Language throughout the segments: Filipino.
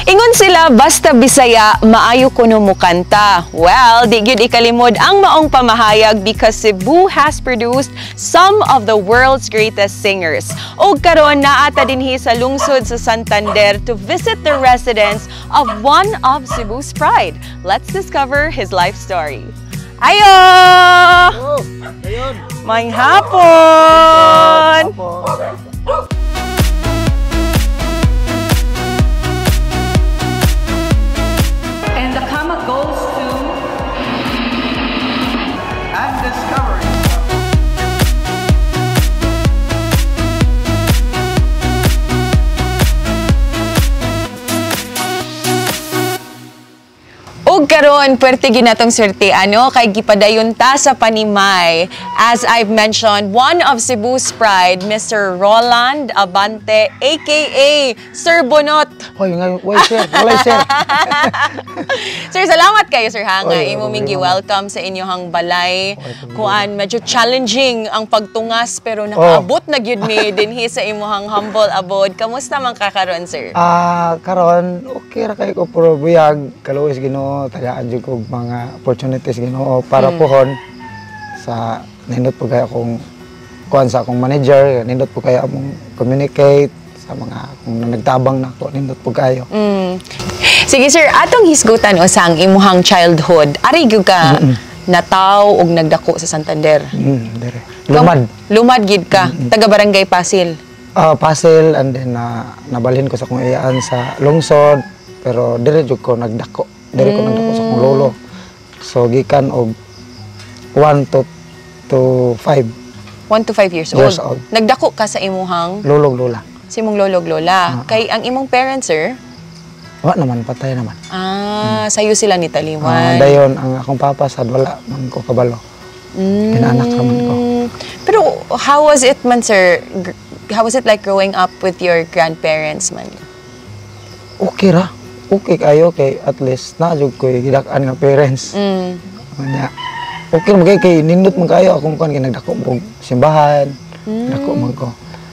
Ingon sila basta Bisaya maayo kuno mo kanta. Well, di gyud ikalimod ang maong pamahayag because Cebu has produced some of the world's greatest singers. Og karon naata dinhi sa lungsod sa Santander to visit the residence of one of Cebu's pride. Let's discover his life story. Ayo! Oh, ayun. May hapon! And the comma goes to And discovery. Og karon puwerte ginatong swerte ano kay gipadayon ta sa Panimay. As I've mentioned, one of Cebu's pride, Mr. Roland Abante aka Sir Bonot. Hoy, ngayon, why sir? Wala sir. Sir, salamat kayo sir ha nga Oy, imo okay, mingi welcome sa inyong balay. Kuan medyo challenging ang pagtungas pero nakaabot na gyud mi dinhi sa imong humble abode. Kamusta man ka karon sir? Karon okay ra kay ko puro buyag, kaluwis Ginoo, tagaan jud ko mga opportunities Ginoo para pohon sa nindot po kaya akong kuan sa akong manager, nindot po kaya among communicate sa mga kung nagtabang na ko nindot po kayo. Sige sir, atong hisgutan usang imuhang childhood. Ari gyud ka nataw og nagdako sa Santander. Dire. Lumad. Lumad gid ka, taga Barangay Pasil. Pasil and then nabalhin ko sa akong iyaan sa lungsod pero dire jud ko nagdako. Dire ko nagdako sa akong lolo. So gikan og 1 to 5 1 to 5 years old. Nagdako ka sa imuhang lolog lola. si imong lolog lola. Kay ang imong parents sir? Wa naman patay naman. Sayo sila ni Taliwan. Dayon ang akong papa sad wala man ko kabalo. Inaanak naman ko. Pero how was it man sir? How was it like growing up with your grandparents man? Okay ra. Okay kayo kay at least na jud ko gidak-an nga parents. Nya. Okay ra kay nindot man kayo akong kan nagdako mo simbahan. Dako man ko.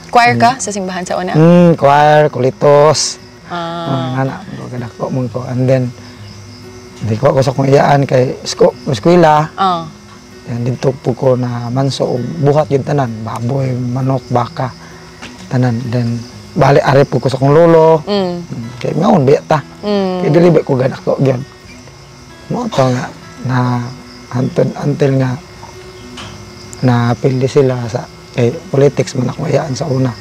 Choir ka sa simbahan sa una? Choir, kulitos. Anak ko kadako man ko and then di ko sa kong iyaan kay eskwela. Yan dito po ko na manso og buhat yun tanan, baboy, manok, baka, tanan. Then bali are po ko sa kong lolo. Kay maon biya ta. Kay dili ba ko ganak ko gyud. Mo to nga na until nga na pili sila sa kay politics man ako iyaan sa una.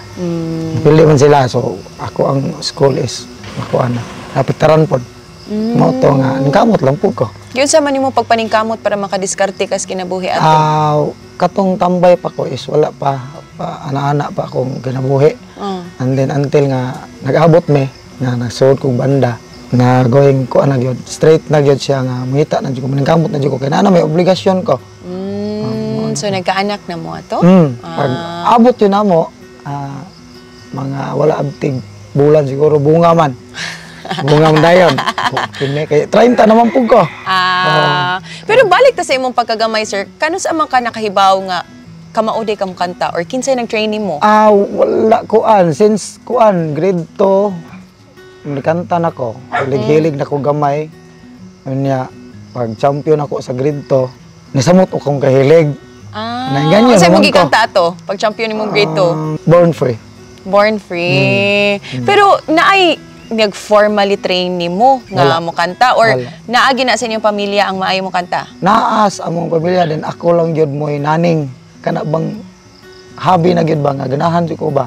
Pili man sila so ako ang school is ako ana. Napitaran pod. Mo to nga ningkamot lang po ko. Yun sa man mo pagpaningkamot para makadiskarte kas kinabuhi ato? Katong tambay pa ko is wala pa ana-ana pa akong kinabuhi. And then until nga nag-abot me na nagsuod kong banda na going ko na gyud straight na gyud siya nga mangita na gyud ko maningkamot na gyud ko kay na may obligasyon ko. So nagkaanak na mo ato? Pag abot yun na mo mga wala abtig bulan siguro bunga man. Bunga man dayon. Kay 30 naman pug ko. Pero balik ta sa imong pagkagamay sir, kano sa man ka nakahibaw nga kamauday ka mo kanta or kinsay nag-training mo? Wala kuan since kuan grade 2 nagkanta na ko. Hilig na ko gamay. Unya pag champion ako sa grade 2, nasamot akong kahilig. Ganyan sa imong gikanta ato pag champion nimong grade 2? Born Free. Born Free. Pero naay nag-formally train nimo nga mo kanta or naagi na sa inyong pamilya ang maayo mo kanta? Naas among pamilya din ako lang gyud mo'y naning kana bang hobby na gyud ba nga ganahan jud ko ba.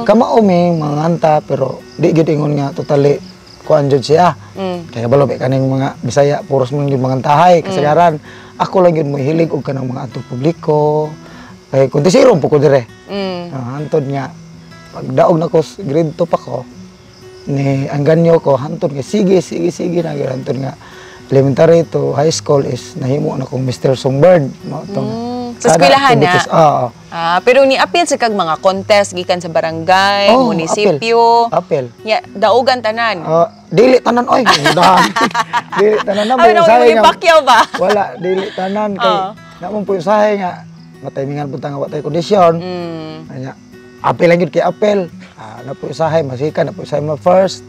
Kamao mi mga kanta pero di gyud ingon nga totally kuan jud siya. Kaya balo kaning mga Bisaya puros man gyud mga tahay kasagaran. Ako lang gyud mo'y hilig og kanang mga adto publiko. Kay kuntisirong po ko dire. Hantod nga pagdaog na ko grade 2 pa ko ni ang ganyo ko hantod nga sige na gyud hantod nga elementary to high school is nahimo na kong Mr. Songbird mo tong sa eskwelahan na. Pero ni apil sa kag mga contest gikan sa barangay, munisipyo. Apil. Ya, daogan tanan. Dili tanan oy. Dili tanan na mo usahay nga. Pakyaw ba? Wala dili tanan kay namon po usahay nga mataymingan pud nga watay kondisyon. Anya apel lang yun kay apel. Napuusahay, masika, napuusahay mo first.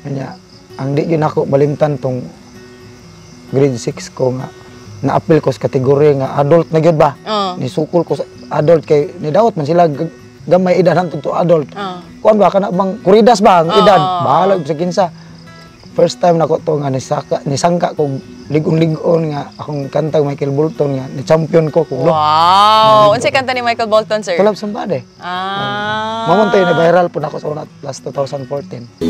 Kanya, ang di yun ako malimtan tong grade 6 ko nga na-appeal ko sa kategorya nga adult na gyud ba? Nisukol ko sa adult kay ni daot man sila gamay edad hantod to adult. Kuan ba kana bang kuridas ba ang edad? Bahala sa kinsa. First time nako to nga nisangka ko ligong-ligon nga akong kanta Michael Bolton nga ni champion ko ko. Wow! Unsay kanta ni Michael Bolton, sir? Tulab Somebody. Mamuntay na viral po na ako sa una last 2014.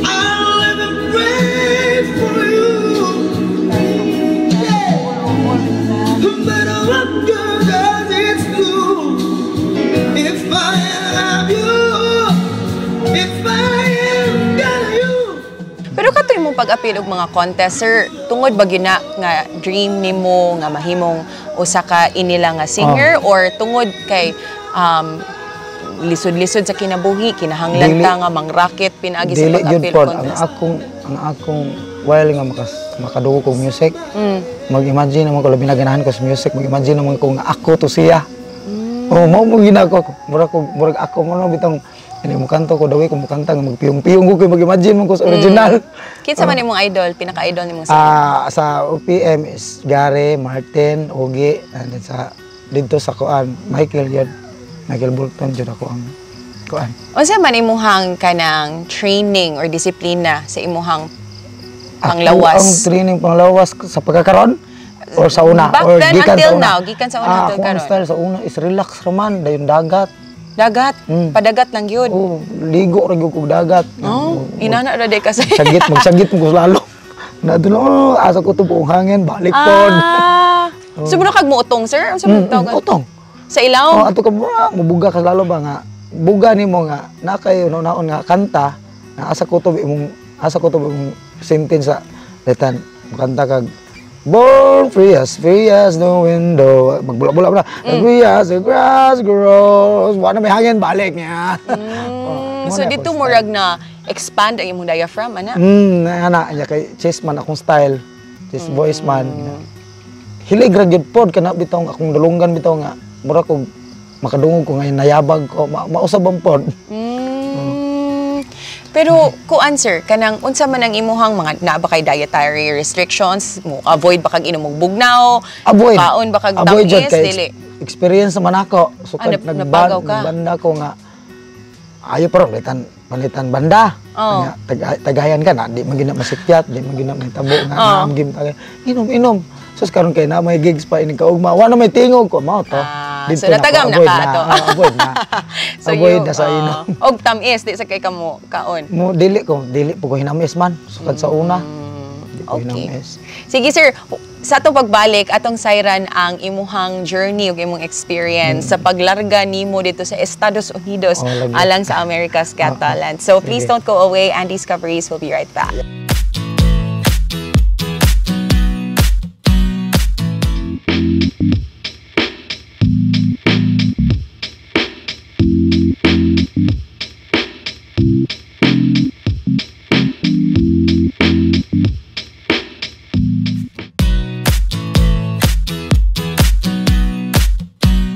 Pero katoy mo pag-apil og mga contest, sir, tungod ba gyud na nga dream nimo nga mahimong usa ka inila nga singer or tungod kay lisod-lisod sa kinabuhi, kinahanglan ta nga mangraket pinaagi sa pag-apil contest? Ang akong while nga makadugo kong music, mag-imagine naman ko labi na ganahan ko sa music, mag-imagine naman ko nga ako to siya. Mao mo ginako murag ako mo bitong ini mo kanto ko dawi ko mo kanta nga magpiyong-piyong ko mag-imagine mo ko sa original. Kinsa man imong idol, pinaka-idol nimong sa OPM is Gary, Martin, Ogie, and then sa dito sa kuan Michael Bolton jud ako ang kuan. Unsa man imuhang kanang training or disiplina sa imuhang panglawas? Ang training panglawas sa pagkakaron or sa una back or then gikan until sa una? now, gikan sa una until karon. Ang style sa una is relax raman dayon dagat. Dagat, padagat lang yun. Ligo ra gyud kog dagat. Inana ra day kasi. Magsagit mo lalo. Na doon asa ko tubuong hangin balik pod. So mo kag muutong, sir? Unsa man tawag? Utong. Sa ilaw? Ato ka mubuga ka lalo ba nga buga nimo nga na kayo naon nga kanta na asa ko to imong sentence sa letan kanta kag born free as the window magbula-bula na free as the grass grows wala may hangin balik niya. So dito murag na expand ang imong diaphragm ana? Ana nya kay chest man akong style chest voice man hilig ra gyud pod kana bitaw akong dulungan bitaw nga mura ko makadungog ko ngayon nayabag ko mausab ang pod. Pero kuan sir kanang unsa man ang imuhang mga naa ba kay dietary restrictions mo avoid ba kag inom og bugnaw kaon ba kag tamis dili experience naman ako so kag nagbanda ko nga ayo pero palitan banda tagayan ka na di man gina masikyat di man gina may tabo nga naamgim tagay inom sus karon kay na may gigs pa ini kaugma wa na may tingog ko mao to so natagam na ka to avoid na so avoid na sa inom og tamis di sa kay kamo kaon mo dili po ko hinamis man sukad sa una di ko hinamis. Sige sir sa atong pagbalik atong sayran ang imuhang journey ug imong experience sa paglarga nimo dito sa Estados Unidos alang sa America's Got Talent. So please don't go away. Andy's Discoveries will be right back.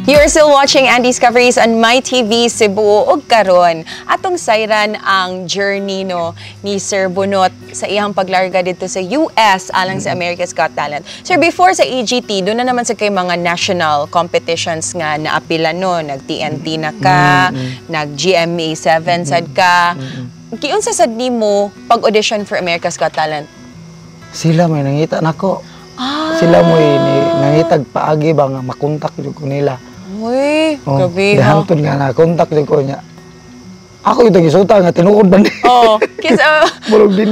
You're still watching Andy's Discoveries on MyTV Cebu ug karon atong sayran ang journey no ni Sir Bunot sa iyang paglarga dito sa US alang sa America's Got Talent. Sir, before sa EGT, doon na naman sa kay mga national competitions nga naapilan no, nag-TNT na ka, nag-GMA 7 sad ka. Kiunsa sad nimo pag-audition for America's Got Talent? Sila may nangita nako. Sila mo nangitag paagi ba nga makontak ko nila. Uy, grabe ha. Dahantod nga na, kontak din ko niya. Ako itong isuta nga, tinuod ba niya? Oo.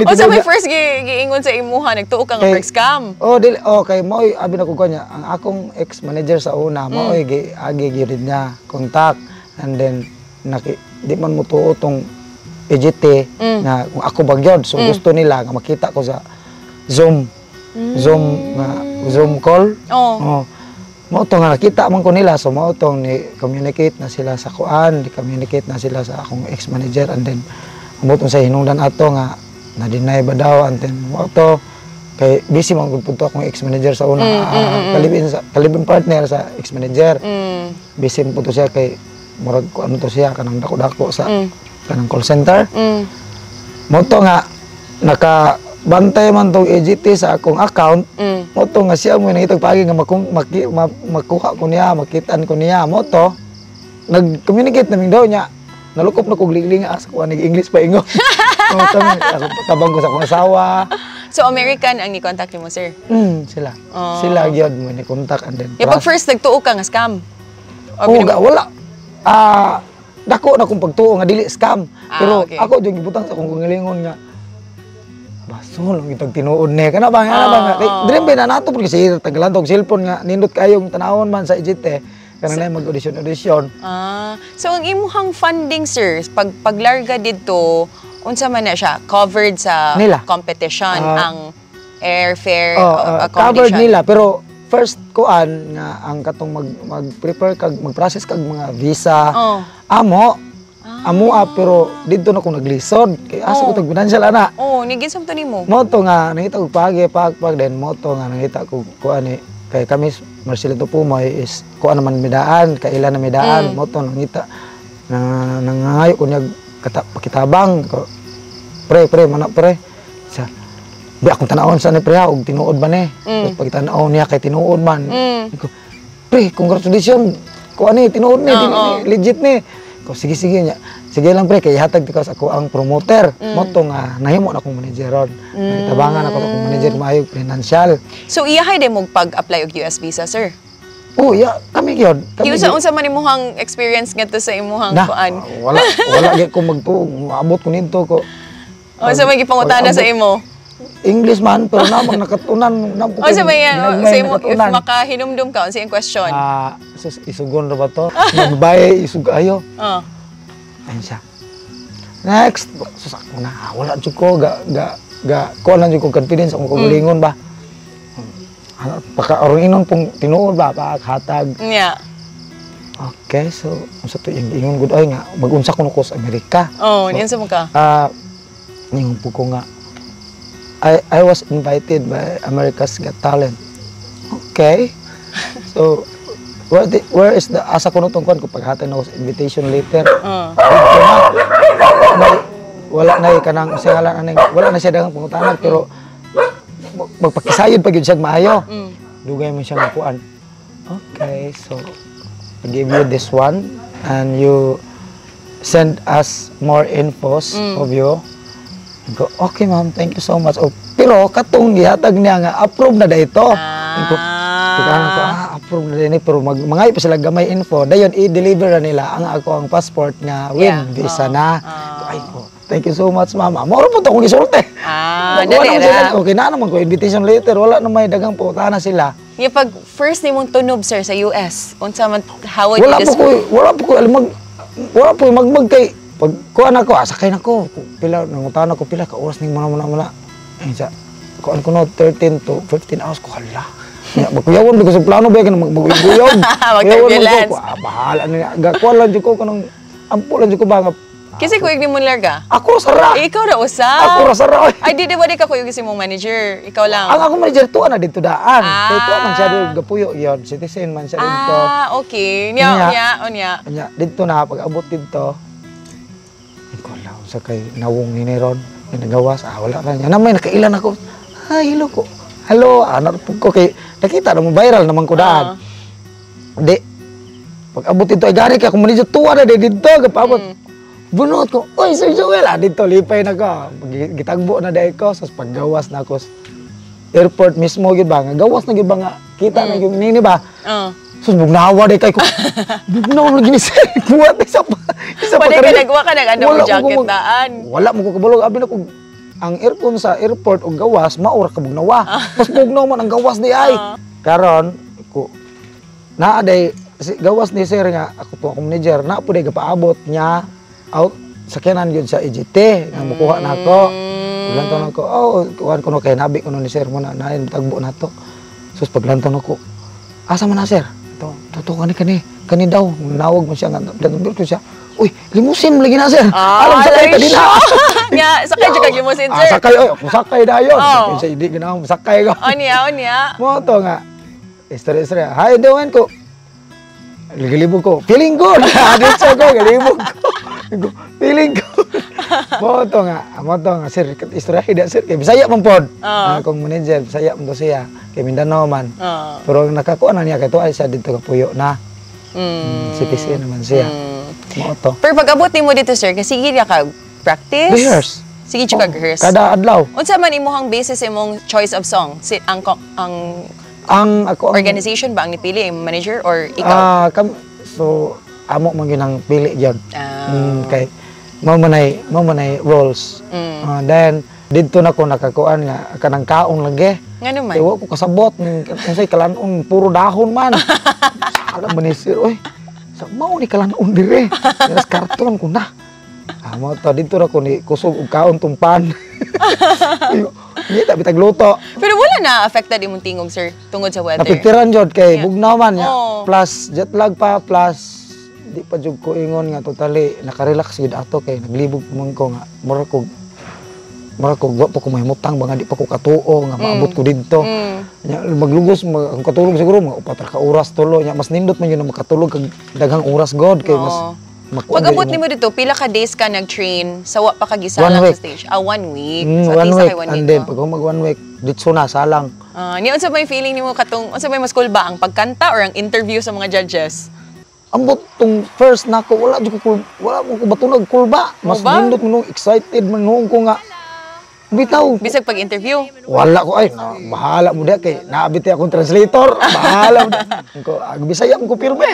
O sa may first giingon sa imuha, nagtuok ka nga first scam. Kay Moy, abi na ko kanya, ang akong ex-manager sa una, Moy, agi girid niya, kontak. And then, di man mo tuo tong EGT, na kung ako bagyod. So gusto nila, nga makita ko sa Zoom call. Mao to nga nakita man ko nila so mao tong ni communicate na sila sa kuan, communicate na sila sa akong ex-manager and then amot sa hinungdan ato nga na-deny ba daw and then mao to kay busy man gud punto akong ex-manager sa una kalibin partner sa ex-manager. Busy man punto siya kay murag ano to siya kanang dako-dako sa kanang call center. Mao to nga nakabantay man tong EGT sa akong account. Moto nga siya mo nangitag pagi nga makuha ko niya, makitaan ko niya. Moto nag-communicate naming daw niya. Nalukop na kog ligling as ko anig English pa ingon. Moto ako tabang ko sa akong asawa. So American ang ni-contact mo, sir? Sila. Sila gyud mo ni contact and then. Pag first nagtuo ka nga scam. Wala. Dako na kung pagtuo nga dili scam. Pero okay. ako yung gibutang sa akong kungalingon nga basol ang itag tinuod ne kana ba nga kay dream na nato porque sige tagalan tog cellphone nga nindot kayong tanawon man sa EGT kana na mag-audition. So ang imuhang funding, sir, paglarga dito unsa man na siya covered sa nila. competition ang airfare accommodation? Covered nila pero first kuan nga ang katong mag-prepare kag mag-process kag mga visa amo pero dito na ko naglisod kay asa ko tag financial ana. Nigin sa nimo. Moto nga nangita ko pag then moto nga nangita ko kuan kay kami Marcelito Pumoy is kuan naman midaan kay ilan na midaan moto nangita na nangayo ko niya pakitabang ko pre mana pre sa di akong tanawon sa ni pre og tinuod ba ni tapos pag tanaw niya kay tinuod man ko pre congratulations kuan ni tinuod ni legit ni ko sige niya sige lang pre kay hatag because ako ang promoter moto nga nahimo na akong manageron tabangan ako akong manager maayo financial. So iyahay de mo pag-apply og US visa, sir? Kami gyud. Unsa man imuhang experience ngadto sa imuhang kuan? Wala gyud ko abot ko nito ko. Unsa may gipangutana sa imo? English man pero namang nakatunan unsa may sa imo if makahinumdum ka unsa ang question? Isugon ra ba to? Magbay isug ayo. Ayun siya. Next, susak ko na. Wala jud ko ko lang jud ko confidence akong kagalingon ba. Pagka-orinon pong tinuod ba hatag. Yeah. Okay, so unsa to yung ingon gud ay nga mag-unsa ko sa Amerika. Niyan sa mo ka. Ningon po ko nga I was invited by America's Got Talent. Okay. So where is the asa ko nutong kuan ko paghatag na ko sa invitation letter. Wala na kanang wala na siya daghang pangutanan pero magpakisayod pag yun siya maayo. Dugay mo siya nga kuan. Okay, so I give you this one and you send us more infos of you. Go, okay ma'am, thank you so much. Pero katong gihatag niya nga approve na dito. Approve na din pero mangay pa sila gamay info. Dayon i-deliver na nila ang ako ang passport nga with visa na. Ay ko. Thank you so much, mama. Moro po ito kung isulti. Dali ra. Okay na naman ko, invitation letter. Wala na may dagang putana sila. Yung pag first nimong tunob, sir, sa US, unsa man, how would you describe? Wala po magmag kay, pag kuhan ako, sakay na ko. Pila, nangutan ako, pila, kauras ning muna. Ayun siya, kuhan ko no, 13 to 15 hours ko, hala. Magkuyawan, di ko sa plano ba, magkuyawan. Mag-turbulence. Bahala na, kuhan lang dyan ko, ampo lang dyan ko ba, Kasi kuyog ni mo larga? Ako sara. Ikaw ra usa. Ako ra sara. Ay di ba di ka kuyog si mong manager? Ikaw lang. Ang ako manager tuwa na dito daan. Kay tuwa man siya dito gapuyo yon. Citizen man siya dito. Okay. Nya. Dito na pag abot dito. Ikaw lang sa kay nawong ni Neron. Nagawas wala ra niya. Namay nakailan ako. Ay hello ko. Hello, anak ko kay nakita na mo viral naman ko daan. Di pag abot dito ay gari ka kung manager tuwa na dito gapabot. Bunot ko, oy Sir Joel, dito lipay na ko. Gitagbo na dahil ko, so paggawas na ako airport mismo, yun ba, nga gawas na yun ba nga, kita na yung nini ba? So, bugnawa dahil kayo ko, bugnawa na ginisay, buwat, isa pa. Pwede ka nagwa ka nag-ano mo jacket daan? Wala mo ko kabalog, abi na ko, ang aircon sa airport o gawas, maura ka bugnawa. Mas bugnaw man ang gawas di ay. Karon, ko, naaday, gawas ni Sir nga, ako po akong manager, na po dahil paabot niya, out sakyanan yun sa EGT nga mukuha na ako. Paglantaw na ako, kuhan ko no kay nabi ko no ni Sir mo na tagbo na to. Sus paglantaw na ko, asa man na Sir? Totoo kani daw. Nawag mo siya nga, datong ko siya. Uy, limusin mo lagi na Sir. Alam sakay ka din na. Nya, sakay jud kag limusin Sir. Sakay, sakay dayon. Sakay hindi ganaw sakay ko. Onya. Mo to nga. Istorya. Hay dawan ko. Galibog ko. Feeling good. Adit ko galibog ko. Feeling ko. Mo to nga sir istorya ida sir kay Bisaya man pod. Akong manager Bisaya man to siya kay Mindanao man. Pero nakakuan niya kay to ay sa dito ka puyo na. CPC naman siya. Mo to. Pero pag abot nimo dito sir, kasi sige ka practice. Rehearse. Sige ka rehearse. Kada adlaw. Unsa man imong basis imong choice of song? Ang ako organization ba ang nipili imong manager or ikaw? So amo man ginang pili gyud. Kay mo manay roles. Then didto na ko nakakuan nga kanang kaon lagi. Ngano man? Kaya ko kasabot unsay kalanon puro dahon man. Sala man ni sir oy. Sa mao ni kalanon dire. Yes karton ko na. Mo to didto na ko ni kusog og kaon tumpan. Hindi ta bitag luto. Pero wala na affected imong tingog sir tungod sa weather. Napiktiran jud kay bugnaw man ya. Plus jet lag pa plus di pa jud ko ingon nga totally naka-relax gid ato kay naglibog man ko nga mura ko wa pa ko mahimutang ba nga di pa ko katuo nga maabot ko didto. Nya maglugos ang katulog siguro mga 4 ka oras tulo nya mas nindot man yun na makatulog kag daghang oras god kay mas pag abot nimo dito pila ka days ka nag-train sa wa pa kagisala sa stage? 1 week. So at least kay 1 week. And then pag mag 1 week ditso na salang. Ni unsa may feeling nimo katong unsa may mas cool ba ang pagkanta or ang interview sa mga judges? Ambot tong first nako wala mo ko batunog cool ba. Mas nindot mo excited man ko nga bitaw. Bisag pag-interview? Wala ko ay bahala mo dia kay naabiti akong translator. Bahala mo ko Bisaya mo ko pirme.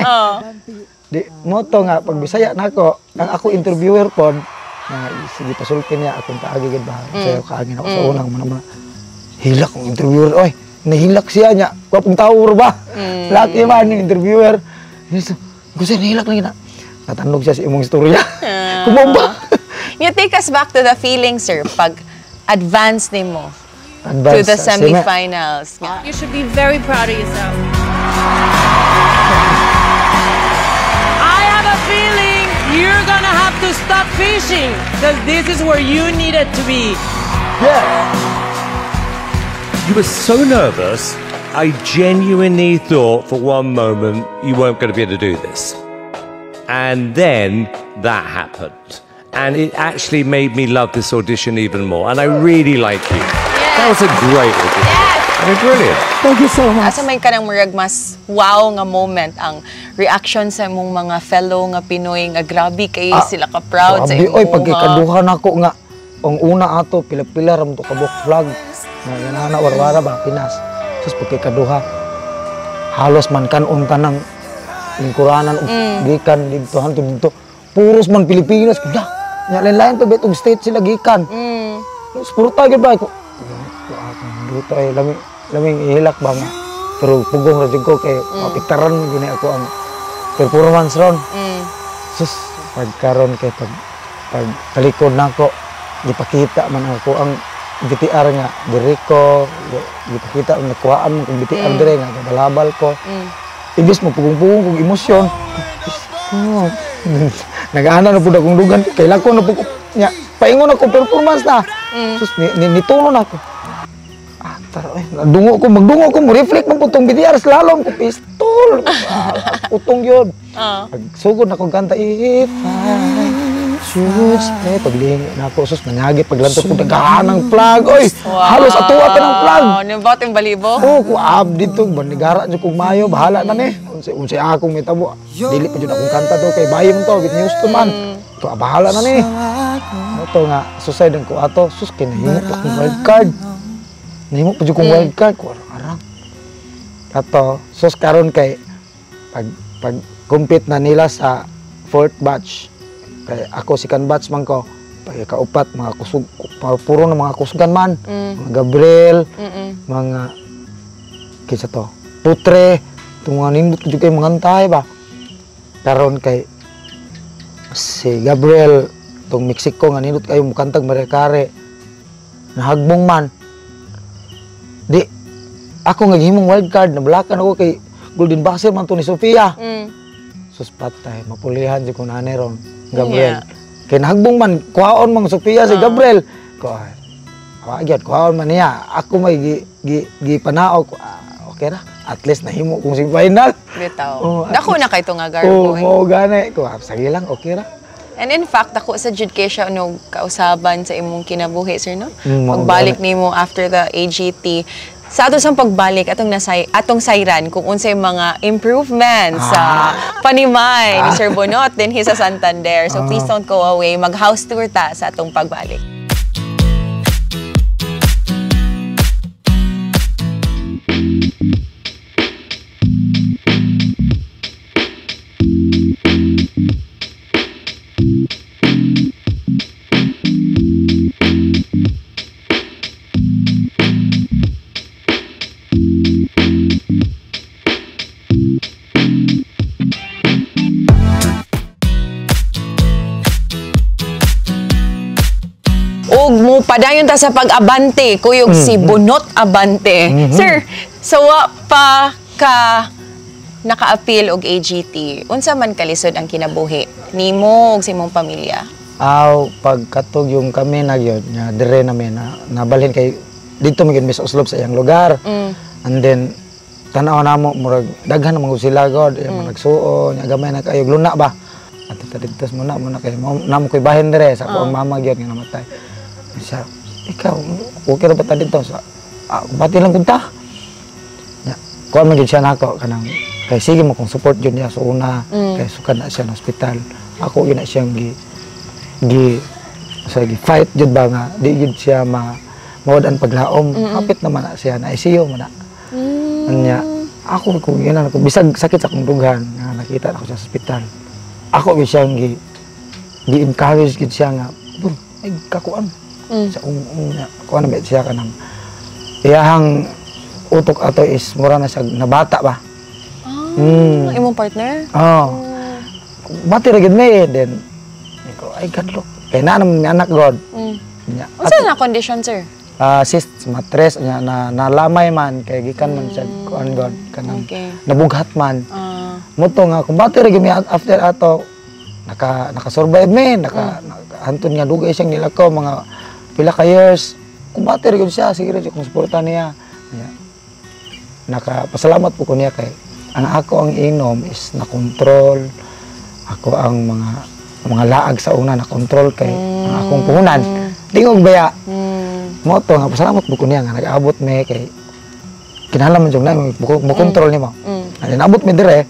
Di mo to nga pag Bisaya nako ang ako interviewer pod nga sige pasulkin niya akong kaagi gid ba. Sayo kaagi ako sa unang man. Hilak ang interviewer oy. Nahilak siya niya. Wa pong tawor ba. Laki man yung interviewer. Gusto nahilak lagi na. Natanog siya sa imong istorya. Kumamba. You take us back to the feeling, sir, pag advance nimo to the semifinals. You should be very proud of yourself. I have a feeling you're gonna have to stop fishing because this is where you needed to be. Yeah. You were so nervous, I genuinely thought for one moment you weren't going to be able to do this. And then that happened. And it actually made me love this audition even more. And I really like you. Yes. That was a great audition. Yes. I mean, brilliant. Thank you so much. Asa may kanang murag mas wow nga moment ang reaction sa mong mga fellow nga Pinoy nga grabe kay sila ka proud sa imo. Oy pagkikaduhan ako nga ang una ato pila-pila ram to kabok flag. Nga yanana warwara ba Pinas. Sus pagkikaduha halos man kanon tanang lingkuranan gikan dito hantud dito. Puros man Pilipinas kuda. Nya lain-lain to betong state sila gikan. Sporta gyud ba ko. Dito ay laming ihilak ba nga. Pero pugong ra jud ko kay mapiktaran gini ako ang performance ron. Sus pagkaron kay pag talikod nako gipakita man ako ang BTR nga diri ko gipakita ang nakuhaan mo kung BTR dire nga balabal ko. Ibis mo pugong-pugong kog emosyon. Nag-ana na pud akong dugan kay lako na pud nya paingon ako performance na. Sus nitunon ako. Tara dungo ko magdungo ko mo reflect man pud tong BTR slalom ko pistol. Utong yun. Pagsugod na kong kanta if I choose paglingi na ako sus nangagit paglantok ko daghanang flag oy halos atuwa pa ng flag. Nimbaut yung balibo? Ko dito banigara jud kog mayo bahala na ni. Unsay akong mitabo. Dili pa jud akong kanta to kay bayo mo to git news to man. To bahala na ni. Ato nga suicide ko ato sus kinahimo pa kong wild card. Nahimo pa jud kong wild card ko arang. Ato sus karon kay pag compete na nila sa 4th batch. Kay ako second batch man ko. Pag kaupat mga kusog puro na mga kusugan man. Mga Gabriel, mga kinsa to. Putre, itong mga nindot ko kay mangantay ba. Karon kay si Gabriel tong Mexico nga nindot kayo mukantag Marekare. Nahagbong man. Di ako nga gihimong wild card nabalakan ako kay Golden Buzzer man to ni Sofia. Sus patay mapulihan jud ko nanay ron. Gabriel. Kay nahagbong man kuhaon mang Sofia si Gabriel. Ko awagyat kuhaon man niya. Ako may gipanaog ko. Okay ra. At least nahimo kung si final. Bitaw. Dako na kay to nga garbo. Mo gani ko sige lang okay ra. And in fact, ako sa jud kay siya no kausaban sa imong kinabuhi, sir, no? Mao Pagbalik nimo after the AGT, sa ato sang pagbalik atong sayran kung unsay mga improvements sa panimay ni Sir Bonot din sa Santander. So please don't go away. Mag-house tour ta sa atong pagbalik. Og mo padayon ta sa pag-abante, kuyog si Bonot Abante. Sir, sawa pa ka naka-appeal og AGT. Unsa man kalisod ang kinabuhi nimo ug sa imong pamilya? Pagkatog yung kami na yun, dire namin na nabalhin kay dito magin mis uslob sa iyang lugar. And then tanaw namo murag daghan man sila god, yung nagsuo, nya gamay na kayo luna ba. At dito muna kay namo koy bahin dire sa akong mama gyud nga namatay. Siya, ikaw, okay ra ba ta dito sa bati lang kunta. Ya, kuan man gyud siya nako kanang kay sige mo kung support gyud niya sa una kay sukad na siya sa ospital. Ako gyud na siyang gi fight gyud ba nga di gyud siya mawad ang paglaom. Hapit naman na siya na ICU man na. Anya, ako kung ginan ako bisag sakit sa akong dughan nga nakita ako sa ospital. Ako gyud siyang gi-encourage gyud siya nga, ay kakuan. Sa kuan na siya kanang iyahang utok ato is mura na siya nabata ba. Imong partner? Bati ra gid me then ko ay kadlok kay na naman anak god. Unsa na condition, sir? Cyst matres nya na nalamay man kay gikan man siya kuan god kanang nabughat man. Moto nga kung bati ra gid me after ato naka-survive me hantod nga dugay siyang nilakaw mga pila ka years. Kung bati ra gid siya sige ra kung suporta niya. Nakapasalamat po ko niya kay ang ako ang inom is na-control. Ako ang mga laag sa una na-control kay ang akong puhunan. Tingog baya. Moto nga pasalamat po ko niya nga nag-abot me kay kinahanglan man jud na mo control niya mo. Ani naabot mi dire.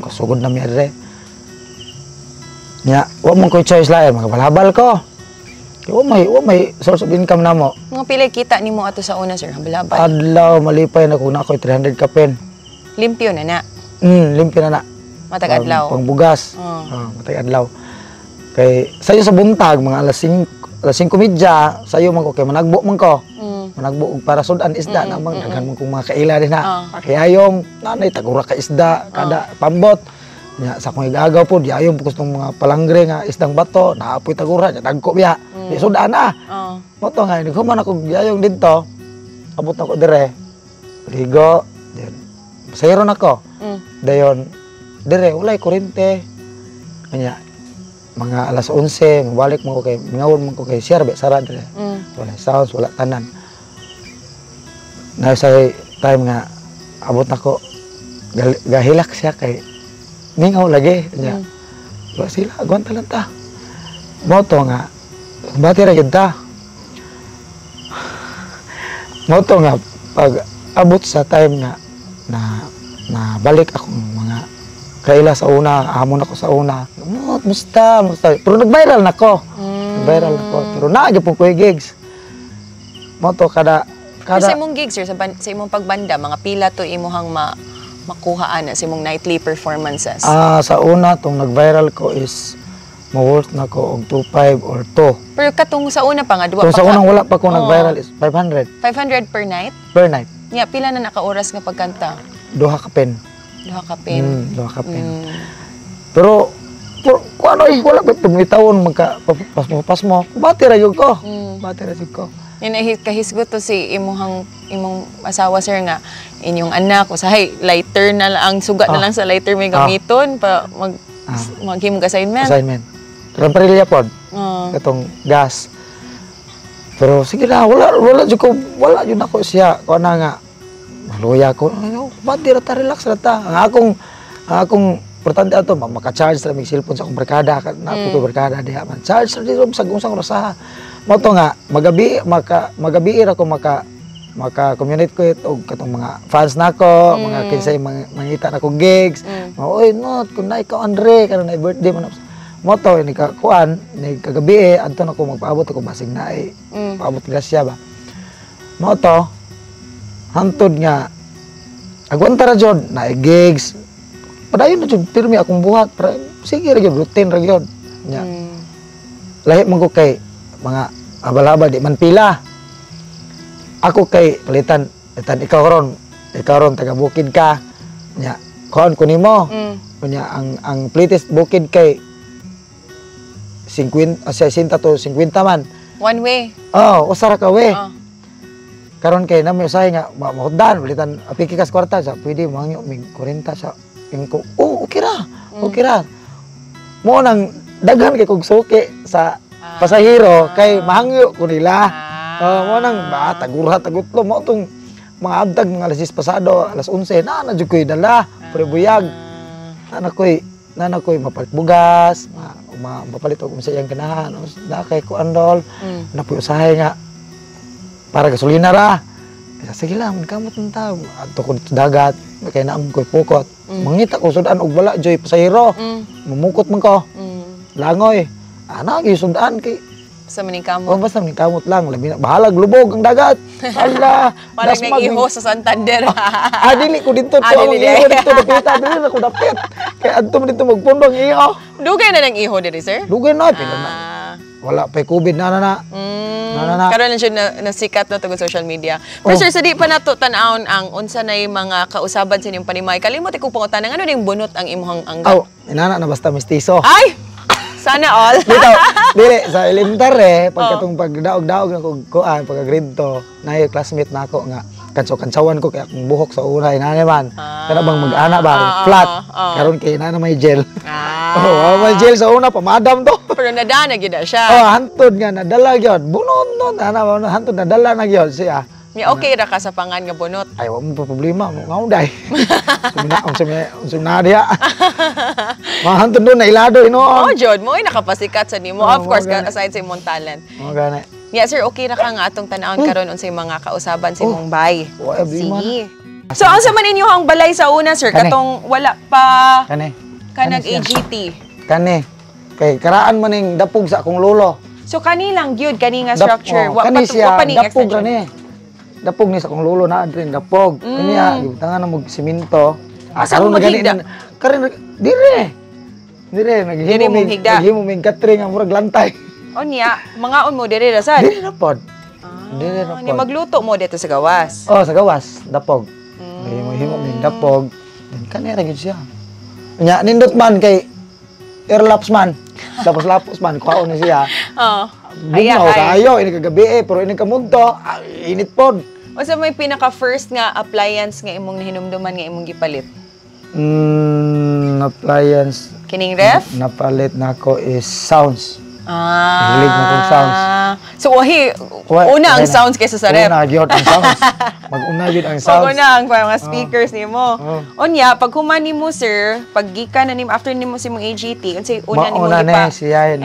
Kasugod na mi dire. Nya, wa mo ko choice lain magabalhabal ko. Wa may source of income namo. Mga pilay kita nimo ato sa una, sir, habalabal. Adlaw malipay na ko na ko 300 ka pen. Limpyo na na. Limpyo na na. Matag adlaw. Pangbugas. Matag adlaw. Kay sayo sa buntag mga alas 5:30 sayo man ko kay managbo man ko. Managbo og para sudan isda na man daghan man kong mga kaila din ha. Pakiyayong nanay tagura ka isda kada pambot. Nya sa akong igagaw po diayong po gustong mga palangre nga isdang bato naapoy tagura nya dagko biya. Di sudan na. Moto nga naghuman ako diayong didto. Abot ako dire. Ligo. Sayron ako. Dayon dire walay kuryente. Kanya mga alas 11 mabalik mo ko kay mingawon mo ko kay Sierbe sara dire. Wala sounds wala tanan. Na sa time nga abot nako gahilak siya kay mingaw lagi nya. Wa sila agwanta lang ta. Moto nga bati ra gid ta. Moto nga pag abot sa time nga na balik akong mga kaila sa una, hamon ako sa una. Musta. Pero nag-viral na ko. Nag-viral na ko. Pero naagyo po ko yung gigs. Moto kada sa imong gigs, sir, sa imong pagbanda, mga pila to imuhang makuhaan sa imong nightly performances? Sa una, itong nag-viral ko is ma-worth na ko og 2.5 or 2. Pero katong sa una pa nga, duwa pa sa unang wala pa ko nag-viral is 500. 500 per night? Per night. Yeah, pila na naka-oras nga pagkanta? 2 ka pen. 2 ka pen. 2 ka pen. Pero kung ano wala ba tumitawon magka-pas mo. Bati ra yun ko. Bati ra yun ko. Yan kahisgot to si imong asawa, sir, nga inyong anak usahay lighter na lang, suga na lang sa lighter may gamiton pa maghimog assignment. Ramparilla pod. Katong gas. Pero sige na wala jud ako siya ko na nga maluya ko. Bati ra ta relax ra ta. Ang akong importante ato maka-charge ra mig cellphone sa akong barkada na ko barkada diha man. Charge ra dito sa unsang oras mo to nga magabi ra ko maka-communicate ko og katong mga fans nako, mga kinsay mangita na ko gigs. Oy, not kun na ikaw Andre karon na birthday man. Mo to ni ka kuan ni kagabi adto na ko magpaabot ako basig na paabot grasya ba. Mo to hantod nga agwanta ra jud na gigs. Padayon na jud pirmi akong buhat. Sige ra jud routine ra jud. Nya. Lahi man ko kay mga abal-abal di man pila. Ako kay palitan ikaw ron taga bukid ka. Nya, kuan ko nimo. Nya ang latest bukid kay 60 to 50 man. One way. Oh, usara ka we. Karon kay nami usahay nga mahuddan palitan apiki kas kwarta sa pwede mangyo mig 40 sa ingko. Oh, okay ra. Okay ra. Mo nang daghan kay kog suki sa pasahero kay mahangyo ko nila. Mo nang tagurha tagutlo mo tong mga abdag mga alas 10 pasado, alas 11 na jud koy dala, prebuyag. Nana koy mapalit bugas, mapalit og sa iyang ganahan. Da kay ko andol, napuy usahay nga para gasolina ra. Sige lang, kamot ng tao. Ato ko dagat, kay naam ko'y pukot. Mangita ko sudan og bala, joy pasahero. Mamukot man ko. Langoy. Ana, sudan kay Basta maning kamot. Oh, basta maning kamot lang. Labi na, bahalag, lubog ang dagat. Ala. Parang nag-iho sa Santander. Dili ko dito. Dili dito dapita. Dili na ko dapit. Kaya adto man dito magpundong iho. Dugay na ng iho diri, sir? Dugay na. Wala pa COVID na. Karon lang siya nasikat na tugod social media. Pero sir, sa di pa nato tan-awon ang unsa nay mga kausaban sa inyong panimay. Kalimot ko pangutan ano ding bunot ang imong angga. Inana na basta mistiso. Ay! Sana all. Dito, dili sa elementary pagkatong pagdaog-daog na kog kuan pagka-grade 2, naay classmate nako nga kansaw-kansawan ko kaya akong buhok sa una inana man. Kana bang mag-ana ba flat. Karon kay inana may gel. May gel sa una pamadam to. Pero nadana gyud siya. Hantod nga nadala gyud. Bunot ana hantod nadala na gyud siya. Nga okay ra ka sa pangan nga bunot. Ay wa mo problema mo ngauday. Unsum na diha. Mahantod doon na ilado inoon. Oh, Jod, mo ay nakapasikat sa nimo. Of course, aside sa imong talent. Gani. Yeah, sir, okay ra ka nga atong tan-awon karon unsay mga kausaban sa imong bay. Sige. So, unsa man inyong balay sa una, sir? Katong wala pa kanag AGT. Kani. Kay karaan man ning dapog sa akong lolo. So, kani lang gyud kani nga structure. Kani siya dapog ra ni. Dapog ni sa akong lolo na adrin dapog. Kaniya gibutangan na mag simento. Karon na gani karon dire naghimo mig katring ang murag lantay. O niya, mangaon mo dire ra sad. Dire na pod. Dire na pod. Ni magluto mo dito sa gawas. Oh, sa gawas, dapog. Himo mig dapog. Kani ra gyud siya. Nya nindot man kay airlaps man. Lapos-lapos man kuhaon ni siya. Bugnaw kayo ini kagabi pero ini kamugto init pod. O sa may pinaka first nga appliance nga imong nahinumduman nga imong gipalit? Appliance. Kining ref? Napalit nako is sounds. Hilig na kong sounds. So, una ang sounds kaysa sa ref? Una yun ang sounds. Mag-una yun ang sounds. Mag-una ang mga speakers ni mo. Unya, pag humani mo, sir, pag gika na nimo, after nimo si mong AGT, unsay una nimo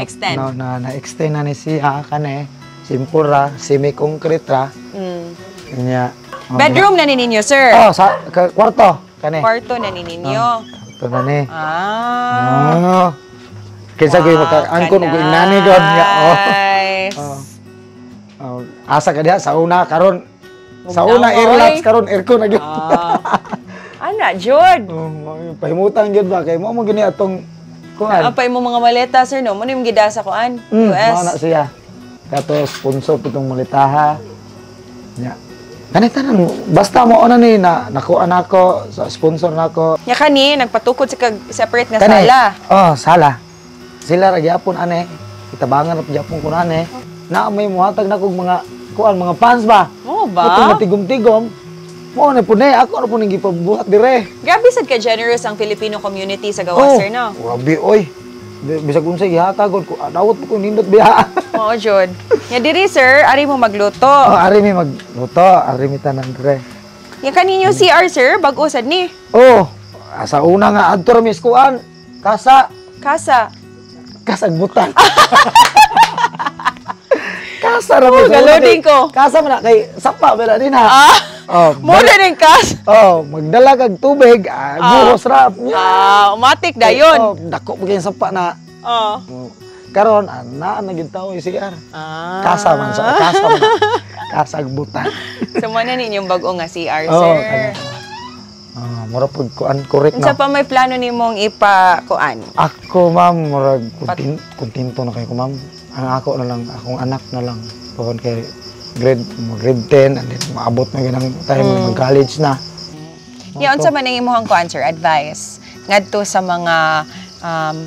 extend? Na-extend na ni siya, kane. Simpura, semi-concrete ra. Bedroom na ninyo, sir? Sa kwarto, kane. Kwarto na ninyo. Kwarto na ni. Kinsa gyud maka-angkon og inani god nga. Asa ka diha sa una karon. Sa una airlaps karon aircon na gyud. Ana jud. Pahimutan gyud ba kay mo gini atong kuan. Apay mo mga maleta sir no, mo nim gidasa kuan. US. Mao na siya. Kato sponsor pitong maletaha. Nya. Kanitanan basta mo ana ni nakuan ako sa sponsor nako. Nya kani nagpatukod sa separate nga sala. Sala. Sila ra gyapon ane. Kitabangan ra gyapon kun ane. Na may muhatag na kog mga kuan mga fans ba? Mo ba? Ito matigom-tigom. Mo na punay ako na puning gipabuhat dire. Grabe sad ka generous ang Filipino community sa gawas sir no. Grabe oy. Bisag unsay gihatagod ko dawat ko nindot biya. Mao jud. Nya diri sir, ari mo magluto. Ari mi magluto, ari mi tanan dire. Nya kaninyo CR sir, bag-o sad ni. Sa una nga adto ra mi kuan. Kasa. Kasag butan. Kasa ra mo. Galoding ko. Kasa man kay sapa ba din ha. Mo din kas. Magdala kag tubig, buhos ra. Umatik dayon. Dako pa kayong sapa na. Karon ana na gid tawo CR. Kasa man. Kasag butan. So mo na ninyong bag-o nga CR, sir. Mura pud kuan correct Unsa na. pa may plano nimong ipa-kuan? Ako ma'am, murag kontento na kay ko ma'am. Ang ako na lang, akong anak na lang. Pagod kay grade 10 and then maabot na ganang time mag-college na. Unsa man ang imong kuan, sir, advice ngadto sa mga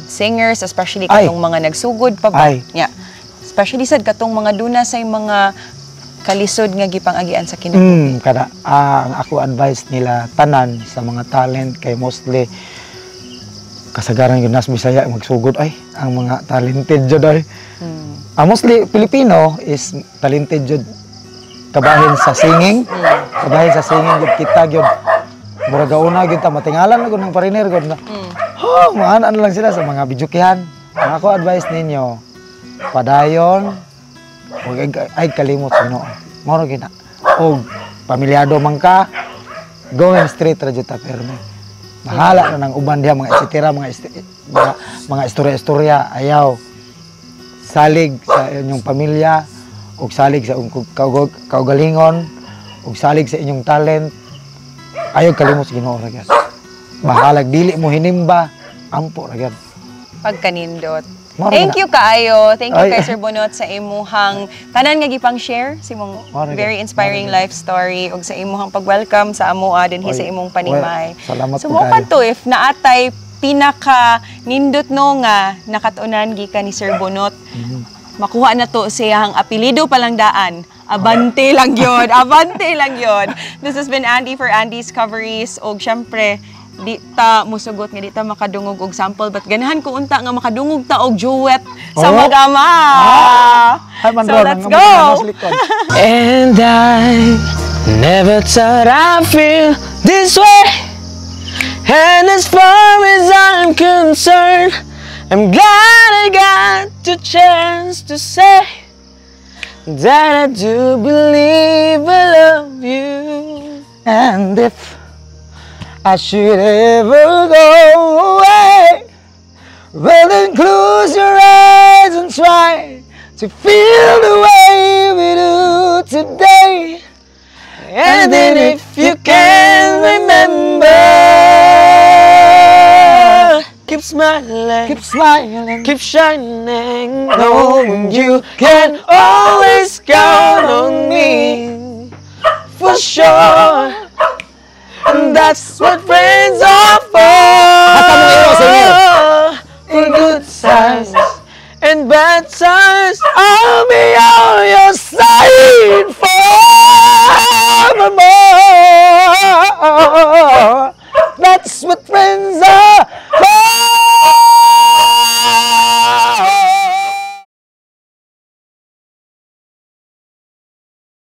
singers, especially katong mga nagsugod pa ba? Yeah. Especially sad katong mga duna sa mga kalisod nga gipang-agian sa kinabuhi. Kada ang ako advice nila tanan sa mga talent kay mostly kasagaran yun nas Bisaya magsugod ang mga talented jud mostly Filipino is talented jud kabahin sa singing. Kabahin sa singing jud kita gyud. Murag gauna gyud ta matingalan na gud ng pariner gud na. Maana lang sila sa mga bijukihan. Ang ako advice ninyo padayon. Huwag ay kalimot sino. Moro gina. Og pamilyado man ka, going straight ra jud ta perme. Bahala na ng uban diha mga etcetera, mga istorya-istorya ayaw. Salig sa inyong pamilya, og salig sa kaugalingon, og salig sa inyong talent. Ayaw kalimot sa Ginoo ra gyud. Bahalag dili mo hinimba, ampo ra gyud. Pagkanindot. Thank you kaayo. Thank you kay Sir Bonot sa imuhang tanan nga gipang share sa imong very inspiring life story ug sa imuhang pag-welcome sa amoa dinhi sa imong panimay. Salamat so mo kadto if naatay pinaka nindot no nga nakatunan gikan ni Sir Bonot. Makuha na to siyang apelyido pa lang daan. Abante lang yun. Abante lang yun. This has been Andy for Andy's Coveries. Og syempre, di ta musugot nga di ta makadungog og sample but ganahan ko unta nga makadungog ta og duet sa mag-ama. So let's go. And I never thought I'd feel this way. And as far as I'm concerned, I'm glad I got the chance to say that I do believe I love you. And if I should ever go away, well then close your eyes and try to feel the way we do today. And then if you can remember, keep smiling, keep shining, knowing you can always count on me, for sure. And that's what friends are for.